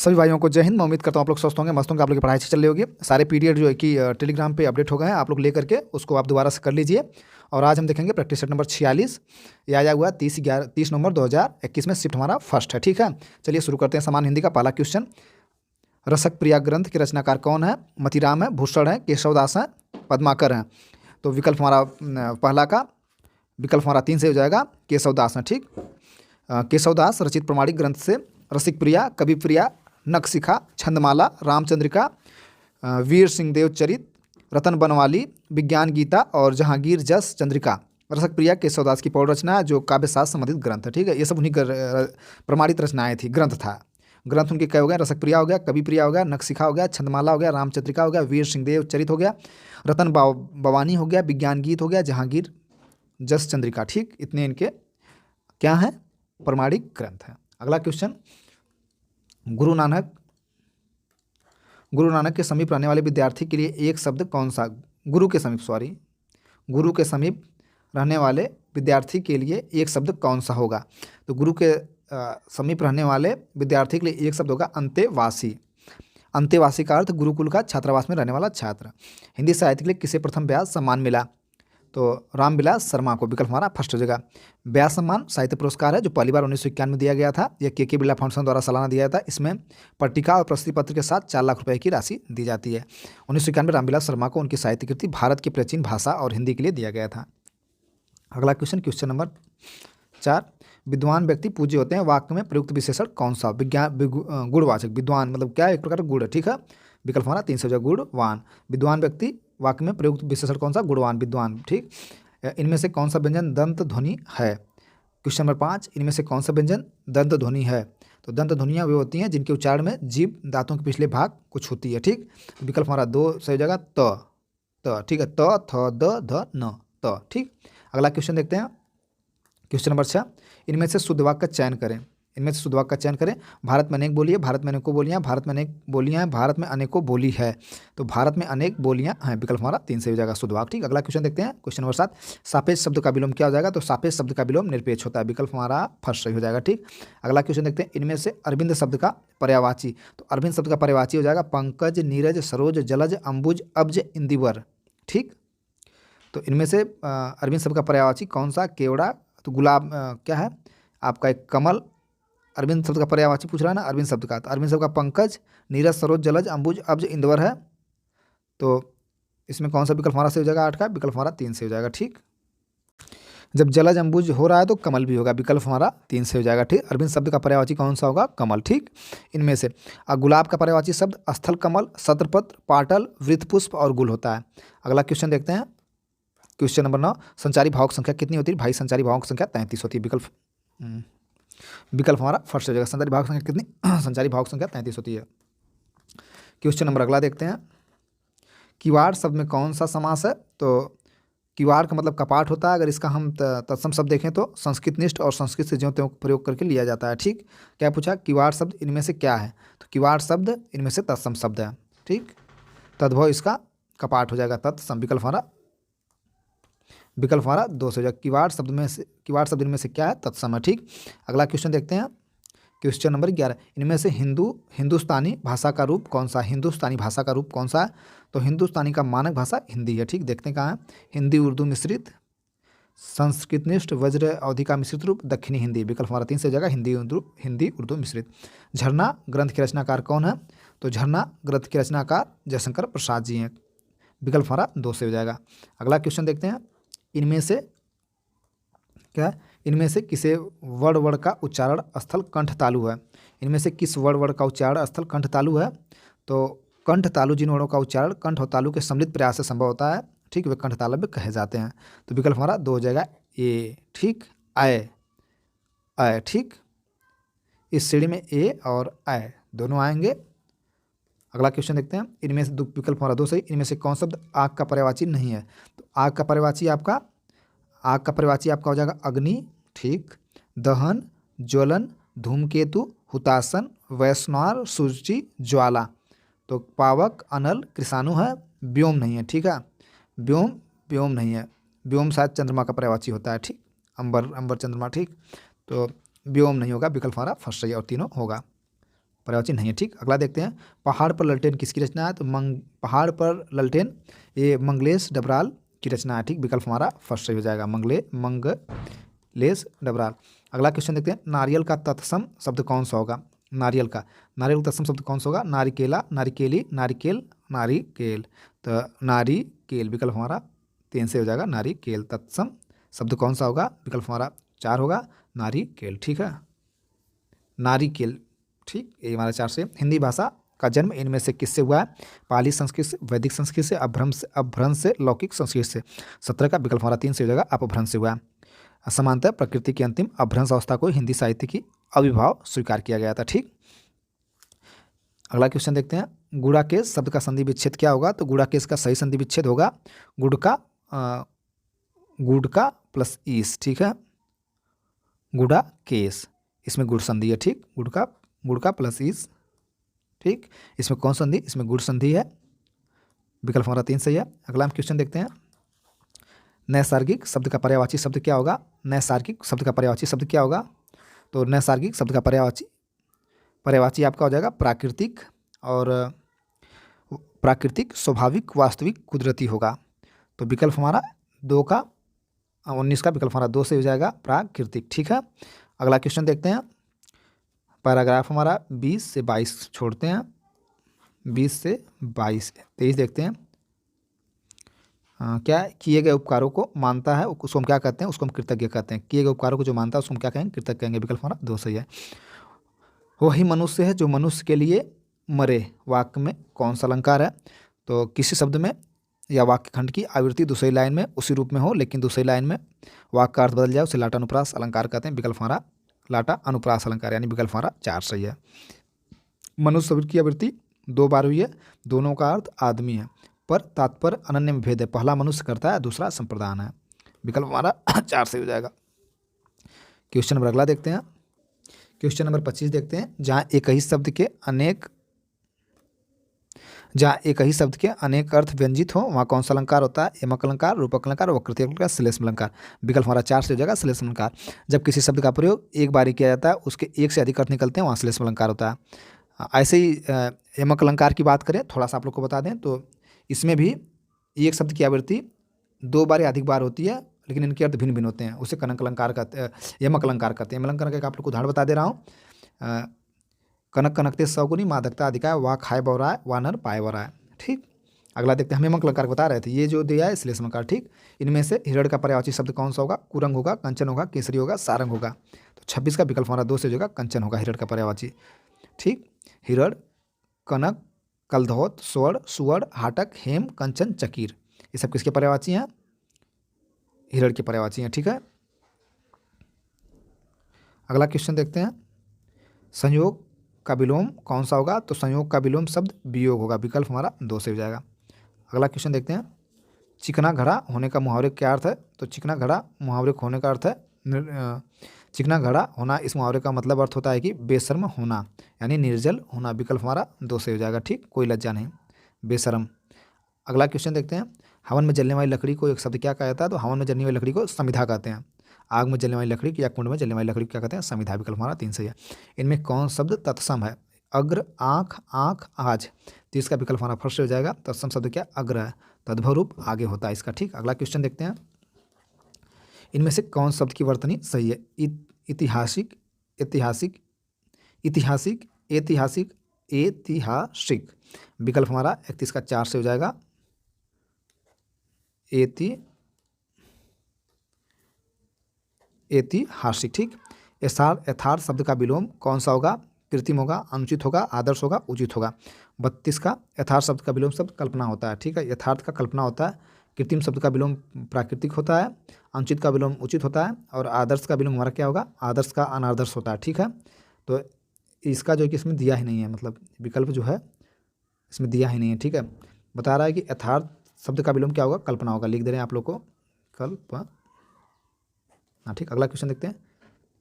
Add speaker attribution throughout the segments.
Speaker 1: सभी भाइयों को जय हिंद। मैं उम्मीद करता हूँ आप लोग स्वस्थ होंगे, मस्त होंगे, आप लोग की पढ़ाई अच्छी चल रही होगी। सारे पीडीएफ जो है कि टेलीग्राम पे अपडेट हो गए हैं, आप लोग लेकर के उसको आप दोबारा से कर लीजिए। और आज हम देखेंगे प्रैक्टिस सेट नंबर 46। ये आया हुआ 30 नवंबर 2021 में, शिफ्ट हमारा फर्स्ट है। ठीक है, चलिए शुरू करते हैं। सामान्य हिंदी का पहला क्वेश्चन, रसक प्रिया ग्रंथ के रचनाकार कौन है? मतीराम है, भूषण है, केशवदास है, पद्माकर हैं। तो विकल्प हमारा पहला का विकल्प हमारा 3 से हो जाएगा, केशवदास है। ठीक, केशवदास रचित प्रमाणिक ग्रंथ से रसिक प्रिया, कवि प्रिया, नखशिखा, छंदमाला, रामचंद्रिका, वीर सिंहदेव चरित, रतन बनवाली, विज्ञान गीता और जहांगीर जस चंद्रिका। रसक प्रिया केशवदास की पौड़ रचना जो काव्य शास्त्र संबंधित ग्रंथ है। ठीक है, ये सब उन्हीं प्रमाणित रचनाएं थी, ग्रंथ था। ग्रंथ उनके क्या हो गया? रसक प्रिया हो गया, कवि प्रिया हो गया, नखशिखा हो गया, छंदमाला हो गया, रामचंद्रिका हो गया, वीर सिंहदेव चरित हो गया, रतन बवानी हो गया, विज्ञान गीत हो गया, जहांगीर जस चंद्रिका। ठीक, इतने इनके क्या हैं? प्रमाणिक ग्रंथ हैं। अगला क्वेश्चन, गुरु नानक के समीप रहने वाले विद्यार्थी के लिए एक शब्द कौन सा? गुरु के समीप रहने वाले विद्यार्थी के लिए एक शब्द कौन सा होगा? तो गुरु के समीप रहने वाले विद्यार्थी के लिए एक शब्द होगा अंतेवासी। अंतेवासी का अर्थ गुरुकुल का छात्रावास में रहने वाला छात्र। हिंदी साहित्य के लिए किसे प्रथम व्यास सम्मान मिला? तो रामविलास शर्मा को। विकल्प हमारा फर्स्ट हो जाएगा। व्यास सम्मान साहित्य पुरस्कार है जो पहली बार 1951 में दिया गया था। यह के बिरला फाउंडेशन द्वारा सालाना दिया जाता है। इसमें पट्टिका और प्रशस्ति पत्र के साथ 4 लाख रुपए की राशि दी जाती है। 1951 में रामविलास शर्मा को उनकी साहित्य कृति भारत की प्राचीन भाषा और हिंदी के लिए दिया गया था। अगला क्वेश्चन नंबर 4, विद्वान व्यक्ति पूज्य होते हैं, वाक्य में प्रयुक्त विशेषण कौन सा? गुणवाचक। विद्वान मतलब क्या है? एक प्रकार का गुण है। ठीक है, विकल्प हमारा 3 से हो जाएगा, गुणवान। विद्वान व्यक्ति वाक्य में प्रयुक्त विशेषण कौन सा? गुणवान, विद्वान। ठीक, इनमें से कौन सा व्यंजन दंत ध्वनि है? क्वेश्चन नंबर 5, इनमें से कौन सा व्यंजन दंत ध्वनि है? तो दंत ध्वनियाँ वे होती हैं जिनके उच्चारण में जीभ दांतों के पिछले भाग को छूती है। ठीक, विकल्प हमारा 2 से हो जाएगा, त। ठीक है, त, थ, द, ध, न, त। ठीक, अगला क्वेश्चन देखते हैं। क्वेश्चन नंबर 6, इनमें से शुद्ध वाक्य का चयन करें। भारत में अनेक बोली है, भारत में अनेकों बोलियाँ, भारत में अनेक बोलियाँ हैं, भारत में अनेकों बोली है। तो भारत में अनेक बोलियाँ हैं, विकल्प हमारा 3 से हो जाएगा, शुद्ध वाक्य। ठीक, अगला क्वेश्चन देखते हैं। क्वेश्चन नंबर 7, सापेक्ष शब्द का विलोम क्या हो जाएगा? तो सापेक्ष शब्द का विलोम निरपेक्ष होता है, विकल्प हमारा फर्स्ट सही हो जाएगा। ठीक, अगला क्वेश्चन देखते हैं। इनमें से अरविंद शब्द का पर्यायवाची। तो अरविंद शब्द का पर्यायवाची हो जाएगा पंकज, नीरज, सरोज, जलज, अंबुज, अब्ज, इंदिवर। ठीक, तो इनमें से अरविंद शब्द का पर्यायवाची कौन सा? केवड़ा। तो गुलाब क्या है आपका? एक कमल। अरविंद शब्द का पर्यायवाची पूछ रहा है ना, अरविंद शब्द का। तो अरविंद शब्द का पंकज, नीरज, सरोज, जलज, अंबुज, अब्ज, इंदवर है। तो इसमें कौन सा विकल्प हमारा से हो जाएगा? 8 का। विकल्प हमारा 3 से हो जाएगा। ठीक, जब जलज अंबुज हो रहा है तो कमल भी होगा, विकल्प हमारा 3 से हो जाएगा। ठीक, अरविंद शब्द का पर्यायवाची कौन सा होगा? कमल। ठीक, इनमें से गुलाब का पर्यायवाची शब्द स्थल कमल, सत्रपत्र, पाटल, वृत्तपुष्प और गुल होता है। अगला क्वेश्चन देखते हैं। क्वेश्चन नंबर 9, संचारी भावों की संख्या कितनी होती है? भाई संचारी भावों की संख्या 33 होती है, विकल्प हमारा फर्स्ट हो जाएगा। संचारी भाव की संख्या कितनी? संचारी भाव की संख्या 33 होती है। क्वेश्चन नंबर अगला देखते हैं। किवाड़ शब्द में कौन सा समास है? तो किवाड़ का मतलब कपाट होता है। अगर इसका हम तत्सम शब्द देखें तो संस्कृतनिष्ठ और संस्कृत से ज्यों त्यों प्रयोग करके लिया जाता है। ठीक, क्या पूछा? किवाड़ शब्द इनमें से क्या है? तो किवाड़ शब्द इनमें से तत्सम शब्द है। ठीक, तद्भव इसका कपाट हो जाएगा, तत्सम। विकल्प हमारा 2 से हो जाएगा। किवाड़ शब्द इनमें से क्या है? तत्सम है। ठीक, अगला क्वेश्चन देखते हैं। क्वेश्चन नंबर 11, इनमें से हिंदुस्तानी भाषा का रूप कौन सा? हिंदुस्तानी भाषा का रूप कौन सा है? तो हिंदुस्तानी का मानक भाषा हिंदी है। ठीक, देखते हैं कहाँ है। हिंदी उर्दू मिश्रित, संस्कृतनिष्ठ, वज्र अवधि का मिश्रित रूप, दक्षिणी हिंदी। विकल्प हमारा 3 से हो जाएगा, हिंदी उर्दू मिश्रित। झरना ग्रंथ के रचनाकार कौन है? तो झरना ग्रंथ के रचनाकार जयशंकर प्रसाद जी हैं, विकल्प हमारा 2 से हो जाएगा। अगला क्वेश्चन देखते हैं। इनमें से क्या? इनमें से किसे वर्ण का उच्चारण स्थल कंठ तालु है? इनमें से किस वर्ण का उच्चारण स्थल कंठ तालु है? तो कंठ तालु जिन वर्णों का उच्चारण कंठ और तालु के सम्मिलित प्रयास से संभव होता है, ठीक, वे कंठ तालव्य कहे जाते हैं। तो विकल्प हमारा 2 हो जाएगा, ए। ठीक, आय, ठीक, इस श्रेणी में ए और आय दोनों आएंगे। अगला क्वेश्चन देखते हैं। इनमें से विकल्प हमारा 2 सही। इनमें से कौन शब्द आग का पर्यायवाची नहीं है? तो आग का पर्यायवाची आपका हो जाएगा अग्नि। ठीक, दहन, ज्वलन, धूमकेतु, हुतासन, वैष्णव, सूची, ज्वाला। तो पावक, अनल, कृषाणु है, व्योम नहीं है। ठीक है, व्योम नहीं है। व्योम शायद चंद्रमा का पर्यायवाची होता है। ठीक, अंबर चंद्रमा। ठीक, तो व्योम नहीं होगा, विकल्प हमारा फर्स्ट सही और तीनों होगा। पर्यायवाची नहीं है। ठीक, अगला देखते हैं, पहाड़ पर ललटेन किसकी रचना है? तो पहाड़ पर ललटेन ये मंगलेश डबराल की रचना है। ठीक, विकल्प हमारा फर्स्ट सही हो जाएगा, मंगलेश डबराल। अगला क्वेश्चन देखते हैं, नारियल का तत्सम शब्द कौन सा होगा? नारियल का तत्सम शब्द कौन सा होगा? नारिकेला, नारिकेली, नारिकेल, नारिकेल। तो नारिकेल विकल्प हमारा 3 से हो जाएगा, नारिकेल। तत्सम शब्द कौन सा होगा? विकल्प हमारा 4 होगा, नारिकेल। ठीक है, नारिकेल। ठीक, ये हमारा 4 से। हिंदी भाषा का जन्म इनमें से किससे हुआ है? पाली संस्कृत से, वैदिक संस्कृत से, अपभ्रंश से, लौकिक संस्कृत से। 17 का विकल्प हमारा 3 से हो जाएगा, अपभ्रंश से हुआ है। समांतर प्रकृति की अंतिम अपभ्रंश अवस्था को हिंदी साहित्य की अविभाव स्वीकार किया गया था। ठीक, अगला क्वेश्चन देखते हैं, गुड़ाकेश शब्द का संधि विच्छेद क्या होगा? तो गुड़ाकेश का सही संधि विच्छेद होगा गुड़का प्लस ईस। ठीक है, गुड़ाकेश, इसमें गुड़ संधि है। ठीक, गुड़का प्लस ईस। ठीक, इसमें कौन संधि? इसमें गुड़ संधि है, विकल्प हमारा 3 सही है। अगला हम क्वेश्चन देखते हैं, नैसर्गिक शब्द का पर्यायवाची शब्द क्या होगा? नैसर्गिक शब्द का पर्यायवाची शब्द क्या होगा? तो नैसर्गिक शब्द का पर्यायवाची आपका हो जाएगा प्राकृतिक, और प्राकृतिक, स्वाभाविक, वास्तविक, कुदरती होगा। तो विकल्प हमारा 2 का 19 का विकल्प हमारा 2 से हो जाएगा, प्राकृतिक। ठीक है, अगला क्वेश्चन देखते हैं, पैराग्राफ हमारा 20 से 22 छोड़ते हैं, 20 से 22, 23 देखते हैं। क्या किए गए उपकारों को मानता है उसको हम क्या कहते हैं? उसको हम कृतज्ञ कहते हैं। किए गए उपकारों को जो मानता है उसको हम क्या कहेंगे? कृतज्ञ कहेंगे। विकल्प हमारा 2 सही है। वही मनुष्य है जो मनुष्य के लिए मरे, वाक्य में कौन सा अलंकार है? तो किसी शब्द में या वाक्य खंड की आवृत्ति दूसरी लाइन में उसी रूप में हो, लेकिन दूसरी लाइन में वाक्य का अर्थ बदल जाए, उसे लाटा अनुप्रास अलंकार कहते हैं। विकल्प हमारा लाटा अनुप्रास अलंकार, यानी विकल्प हमारा 4 सही है। मनुष्य शब्द की आवृत्ति 2 बार हुई है, दोनों का अर्थ आदमी है, पर तात्पर्य अनन्य में भेद है। पहला मनुष्य करता है, दूसरा संप्रदान है। विकल्प हमारा 4 से हो जाएगा। क्वेश्चन नंबर अगला देखते हैं, क्वेश्चन नंबर 25 देखते हैं, जहाँ एक ही शब्द के अनेक अर्थ व्यंजित हो वहाँ कौन सा अलंकार होता है? यमक अलंकार, रूपक अलंकार, वक्रोक्ति अलंकार, श्लेषम अलंकार। विकल्प हमारा 4 से हो जाएगा, श्लेषम अलंकार। जब किसी शब्द का प्रयोग एक बार ही किया जाता है, उसके एक से अधिक अर्थ निकलते हैं, वहाँ श्लेषम अलंकार होता है। ऐसे ही यमक अलंकार की बात करें, थोड़ा सा आप लोग को बता दें, तो इसमें भी एक शब्द की आवृत्ति 2 बार या अधिक बार होती है, लेकिन इनके अर्थ भिन्न भिन्न होते हैं, उसे कनक अलंकार कहते हैं, यमक अलंकार कहते हैं। यमक अलंकार का आप लोग को उदाहरण बता दे रहा हूँ, कनक कनकते सौगुनी, मादकता अधिका, वाह खाए बौरा है, वाह नर पाए बौरा है। ठीक, अगला देखते हैं, हम यमक अलंकार बता रहे थे, ये जो दिया है श्लेष अलंकार। ठीक, इनमें से हिरण का पर्यायवाची शब्द कौन सा होगा? कुरंग होगा, कंचन होगा, केसरी होगा, सारंग होगा। तो 26 का विकल्प हमारा 2 से होगा, कंचन होगा हिरण का पर्यायवाची। ठीक, हिरण, कनक, कलधौत, स्वर्ण, सुवर्ण, हाटक, हेम, कंचन, चकीर, ये सब किसके पर्यायवाची हैं? हिरण के पर्यायवाची हैं। ठीक है, अगला क्वेश्चन देखते हैं, संयोग का विलोम कौन सा होगा? तो संयोग का विलोम शब्द वियोग होगा, विकल्प हमारा 2 से हो जाएगा। अगला क्वेश्चन देखते हैं, चिकना घड़ा होने का मुहावरे क्या अर्थ है? तो चिकना घड़ा मुहावरे होने का अर्थ है, चिकना घड़ा होना, इस मुहावरे का मतलब अर्थ होता है कि बेशर्म होना, यानी निर्जल होना। विकल्प हमारा 2 से हो जाएगा। ठीक, कोई लज्जा नहीं, बेशर्म। अगला क्वेश्चन देखते हैं, हवन में जलने वाली लकड़ी को एक शब्द क्या कहा जाता है? तो हवन में जलने वाली लकड़ी को समिधा कहते हैं। आग में जलने वाली लकड़ी या कुंड में जलने वाली लकड़ी को क्या कहते हैं? समिधा। विकल्प हमारा 3 सही है। इनमें कौन शब्द तत्सम है? अग्र, आँख, आँख, आज। तो इसका विकल्प हमारा फर्स्ट हो जाएगा। तत्सम शब्द क्या? अग्र है, तद्भव रूप आगे होता है इसका। ठीक, अगला क्वेश्चन देखते हैं, इनमें से कौन शब्द की वर्तनी सही है? ऐतिहासिक, ऐतिहासिक, ऐतिहासिक, ऐतिहासिक, ऐतिहासिक। विकल्प हमारा 31 का 4 से हो जाएगा, ऐतिहासिक। ठीक, यथार्थ शब्द का विलोम कौन सा होगा? कृत्रिम होगा, अनुचित होगा, आदर्श होगा, उचित होगा। 32 का यथार्थ शब्द का विलोम शब्द कल्पना होता है। ठीक है, यथार्थ का कल्पना होता है, कृत्रिम शब्द का विलोम प्राकृतिक होता है, अनुचित का विलोम उचित होता है, और आदर्श का विलोम हमारा क्या होगा? आदर्श का अनादर्श होता है। ठीक है, तो इसका जो है कि इसमें दिया ही नहीं है, मतलब विकल्प जो है इसमें दिया ही नहीं है। ठीक है, बता रहा है कि यथार्थ शब्द का विलोम क्या होगा? कल्पना होगा। लिख दे रहे हैं आप लोग को, कल्पना। ठीक, अगला क्वेश्चन देखते हैं,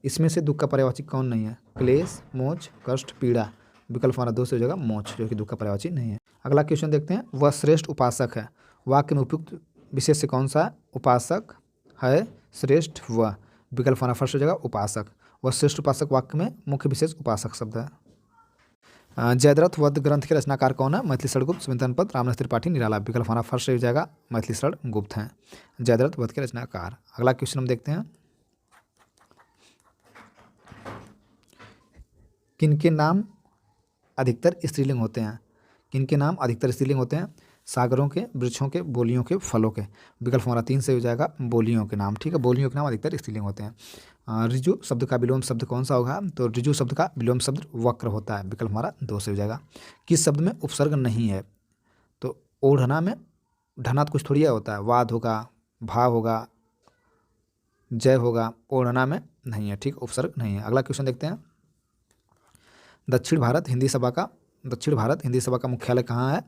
Speaker 1: इसमें से दुख का पर्यायवाची कौन नहीं है? क्लेश, मोच, कष्ट, पीड़ा। विकल्प हमारा 2 से हो जाएगा, मोच, जो कि दुख का पर्यायवाची नहीं है। अगला क्वेश्चन देखते हैं, वह श्रेष्ठ उपासक है, वाक्य में उपयुक्त विशेष से कौन सा? उपासक है श्रेष्ठ वह। विकल्प हमारा फर्स्ट हो जाएगा, उपासक। वह श्रेष्ठ उपासक वाक्य में मुख्य विशेष उपासक शब्द है। जयद्रथ वध ग्रंथ के रचनाकार कौन है? मैथिली शरण गुप्त, सुमिंदन पद, रामदास त्रिपाठी, निराला। विकल्प हमारा फर्स्ट हो जाएगा मैथिली शरण गुप्त हैं जयद्रथ वध के रचनाकार। अगला क्वेश्चन हम देखते हैं, किनके नाम अधिकतर स्त्रीलिंग होते हैं? किनके नाम अधिकतर स्त्रीलिंग होते हैं? सागरों के, वृक्षों के, बोलियों के, फलों के। विकल्प हमारा 3 से हो जाएगा बोलियों के नाम। ठीक है, बोलियों के नाम अधिकतर स्त्रीलिंग होते हैं। ऋजु शब्द का विलोम शब्द कौन सा होगा? तो ऋजु शब्द का विलोम शब्द वक्र होता है। विकल्प हमारा 2 से हो जाएगा। किस शब्द में उपसर्ग नहीं है? तो ओढ़ना में ढना तो कुछ थोड़ी होता है, वाद होगा, भाव होगा, जय होगा, ओढ़ना में नहीं है। ठीक, उपसर्ग नहीं है। अगला क्वेश्चन देखते हैं, दक्षिण भारत हिंदी सभा का मुख्यालय कहाँ है?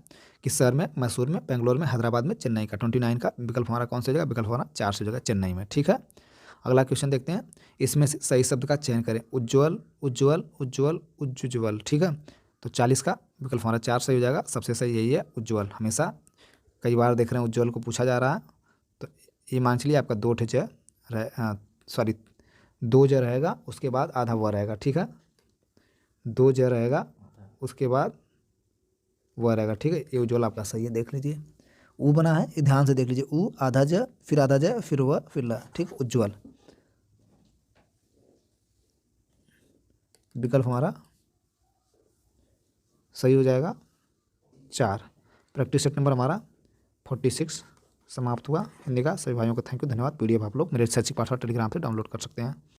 Speaker 1: किस शहर में? मैसूर में, बेंगलोर में, हैदराबाद में, चेन्नई का। 29 का विकल्प हमारा कौन सा हो जाएगा? विकल्प हमारा 4 से हो जाएगा चेन्नई में। ठीक है, अगला क्वेश्चन देखते हैं, इसमें से सही शब्द का चयन करें। उज्ज्वल, उज्ज्वल, उज्ज्वल, उज्ज्वल। ठीक है, तो 40 का विकल्प हमारा 4 सही हो जाएगा। सबसे सही यही है, उज्ज्वल। हमेशा कई बार देख रहे हैं उज्ज्वल को पूछा जा रहा है, तो ये मान चलिए आपका 2 ज सॉरी 2 ज रहेगा, उसके बाद आधा व रहेगा। ठीक है, 2 ज रहेगा, उसके बाद वह रहेगा। ठीक है, ये उज्ज्वल आपका सही है, देख लीजिए। ऊ बना है, ये ध्यान से देख लीजिए। ऊ आधा ज, फिर आधा ज, फिर व, फिर ल। ठीक, उज्ज्वल। विकल्प हमारा सही हो जाएगा 4। प्रैक्टिस सेट नंबर हमारा 46 समाप्त हुआ हिंदी का। सभी भाइयों को थैंक यू, धन्यवाद। PDF आप लोग मेरे शैक्षिक पाठशाला टेलीग्राम से डाउनलोड कर सकते हैं।